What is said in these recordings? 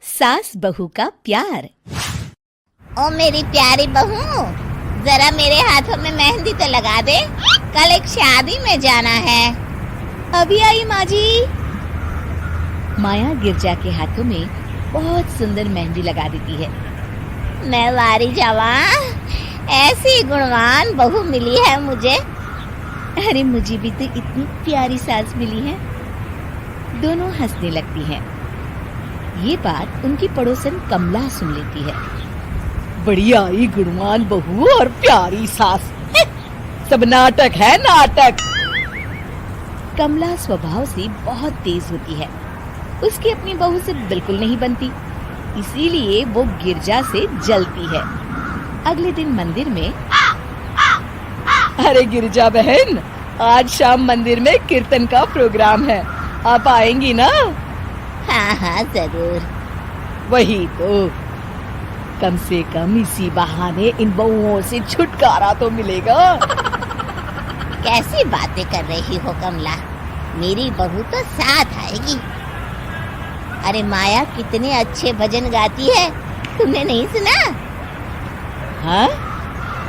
सास बहू का प्यार। ओ मेरी प्यारी बहू, जरा मेरे हाथों में मेहंदी तो लगा दे, कल एक शादी में जाना है। अभी आई माँ जी। माया गिरजा के हाथों में बहुत सुंदर मेहंदी लगा देती है। मैं वारी जावा, ऐसी गुणवान बहू मिली है मुझे। अरे मुझे भी तो इतनी प्यारी सास मिली है। दोनों हंसने लगती हैं। ये बात उनकी पड़ोसन कमला सुन लेती है। बढ़िया ही गुणवान बहू और प्यारी सास, सब नाटक है नाटक। कमला स्वभाव से बहुत तेज होती है। उसकी अपनी बहू से बिल्कुल नहीं बनती, इसीलिए वो गिरजा से जलती है। अगले दिन मंदिर में, अरे गिरजा बहन, आज शाम मंदिर में कीर्तन का प्रोग्राम है, आप आएंगी ना? हाँ हाँ जरूर। वही तो, कम से कम इसी बहाने इन बहुओं से छुटकारा तो मिलेगा। कैसी बातें कर रही हो कमला, मेरी बहू तो साथ आएगी। अरे माया कितने अच्छे भजन गाती है, तुमने नहीं सुना? हाँ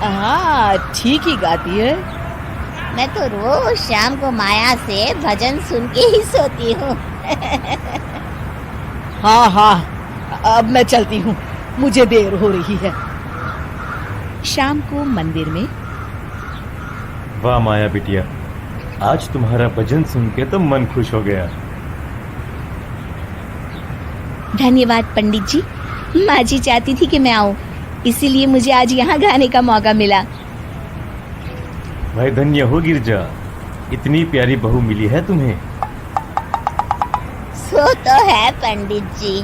हाँ, ठीक ही गाती है। मैं तो रोज शाम को माया से भजन सुन के ही सोती हूँ। हाँ हाँ, अब मैं चलती हूँ, मुझे देर हो रही है। शाम को मंदिर में, वाह माया बिटिया, आज तुम्हारा भजन सुन के तो मन खुश हो गया। धन्यवाद पंडित जी। माँ जी चाहती थी कि मैं आऊँ, इसीलिए मुझे आज यहाँ गाने का मौका मिला। भाई धन्य हो गिरजा, इतनी प्यारी बहू मिली है तुम्हें। सो तो है पंडित जी।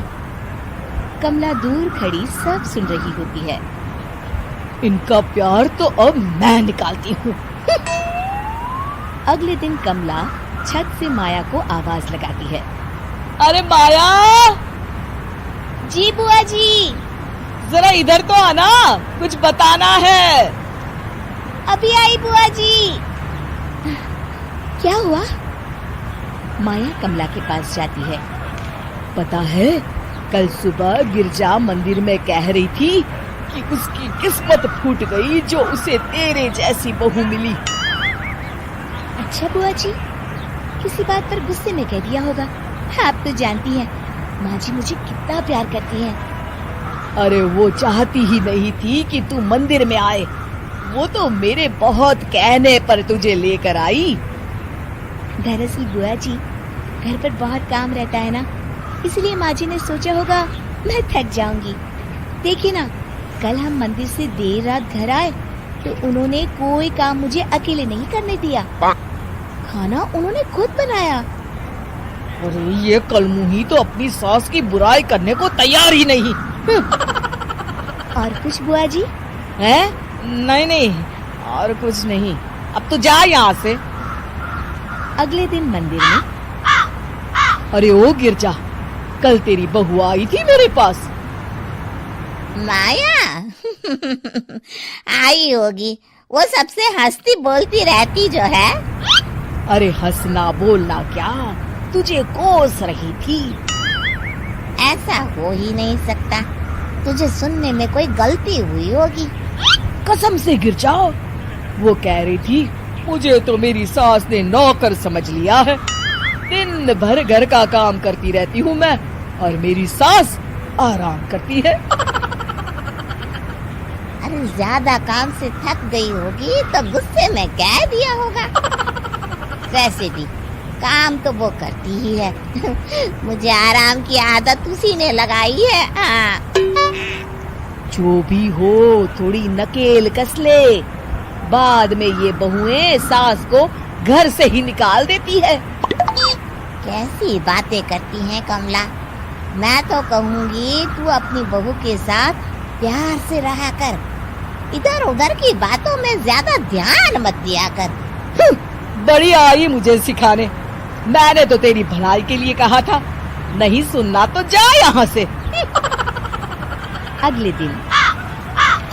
कमला दूर खड़ी सब सुन रही होती है। इनका प्यार तो अब मैं निकालती हूँ। अगले दिन कमला छत से माया को आवाज लगाती है। अरे माया, जी बुआ जी। जरा इधर तो आना, कुछ बताना है। अभी आई बुआ जी। क्या हुआ? माया कमला के पास जाती है। पता है, कल सुबह गिरजा मंदिर में कह रही थी कि उसकी किस्मत फूट गई जो उसे तेरे जैसी बहू मिली। अच्छा बुआ जी, किसी बात पर गुस्से में कह दिया होगा। आप तो जानती हैं माँ जी मुझे कितना प्यार करती हैं। अरे वो चाहती ही नहीं थी कि तू मंदिर में आए, वो तो मेरे बहुत कहने पर तुझे लेकर आई। दरअसल बुआ जी, घर पर बहुत काम रहता है ना, इसलिए माँ जी ने सोचा होगा मैं थक जाऊंगी। देखिए ना, कल हम मंदिर से देर रात घर आए तो उन्होंने कोई काम मुझे अकेले नहीं करने दिया। खाना उन्होंने खुद बनाया। अरे ये कलमुही तो अपनी सास की बुराई करने को तैयार ही नहीं। और कुछ बुआ जी? है? नहीं नहीं, और कुछ नहीं, अब तो जा यहाँ से। अगले दिन मंदिर में, अरे ओ गिरजा, कल तेरी बहू आई थी मेरे पास। माया आई होगी, वो सबसे हंसती बोलती रहती जो है। अरे हंसना बोलना क्या, तुझे कोस रही थी। ऐसा हो ही नहीं सकता, तुझे सुनने में कोई गलती हुई होगी। कसम से गिरजा, वो कह रही थी मुझे तो मेरी सास ने नौकर समझ लिया है। दिन भर घर का काम करती रहती हूँ मैं, और मेरी सास आराम करती है। अरे ज्यादा काम से थक गई होगी तो गुस्से में कह दिया होगा। वैसे भी काम तो वो करती ही है। मुझे आराम की आदत उसी ने लगाई है। हाँ। जो भी हो, थोड़ी नकेल कस ले, बाद में ये बहुएं सास को घर से ही निकाल देती है। कैसी बातें करती हैं कमला, मैं तो कहूँगी तू अपनी बहू के साथ प्यार से रहा कर, इधर उधर की बातों में ज्यादा ध्यान मत दिया कर। बड़ी आई मुझे सिखाने, मैंने तो तेरी भलाई के लिए कहा था, नहीं सुनना तो जा यहाँ से। अगले दिन,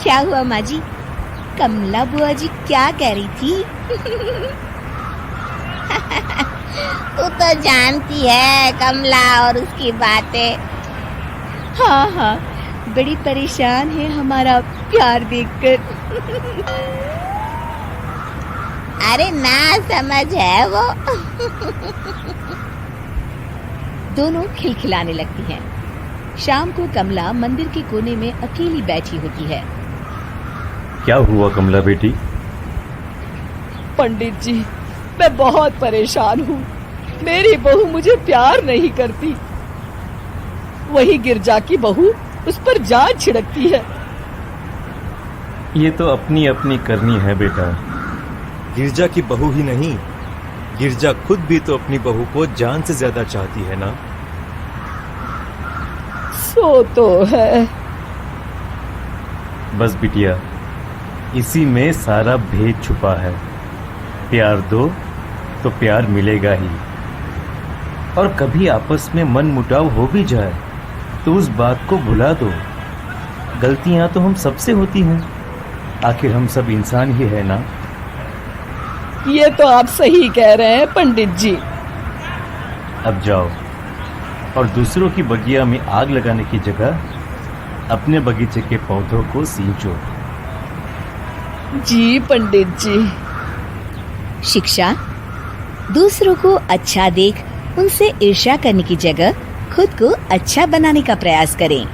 क्या हुआ माँ जी? कमला बुआ जी क्या कह रही थी? तू तो जानती है कमला और उसकी बातें। हाँ हाँ, बड़ी परेशान है हमारा प्यार देखकर। अरे ना समझ है वो। दोनों खिलखिलाने लगती हैं। शाम को कमला मंदिर के कोने में अकेली बैठी होती है। क्या हुआ कमला बेटी? पंडित जी, मैं बहुत परेशान हूँ। मेरी बहू मुझे प्यार नहीं करती। वही गिरजा की बहू उस पर जान छिड़कती है। ये तो अपनी अपनी करनी है बेटा। गिरजा की बहू ही नहीं, गिरजा खुद भी तो अपनी बहू को जान से ज्यादा चाहती है ना। सो तो है। बस बिटिया, इसी में सारा भेद छुपा है। प्यार दो तो प्यार मिलेगा ही। और कभी आपस में मन मुटाव हो भी जाए तो उस बात को भुला दो। गलतियां तो हम सबसे होती हैं, आखिर हम सब इंसान ही है ना। ये तो आप सही कह रहे हैं पंडित जी। अब जाओ और दूसरों की बगिया में आग लगाने की जगह अपने बगीचे के पौधों को सींचो। जी पंडित जी। शिक्षा: दूसरों को अच्छा देख उनसे ईर्ष्या करने की जगह खुद को अच्छा बनाने का प्रयास करें।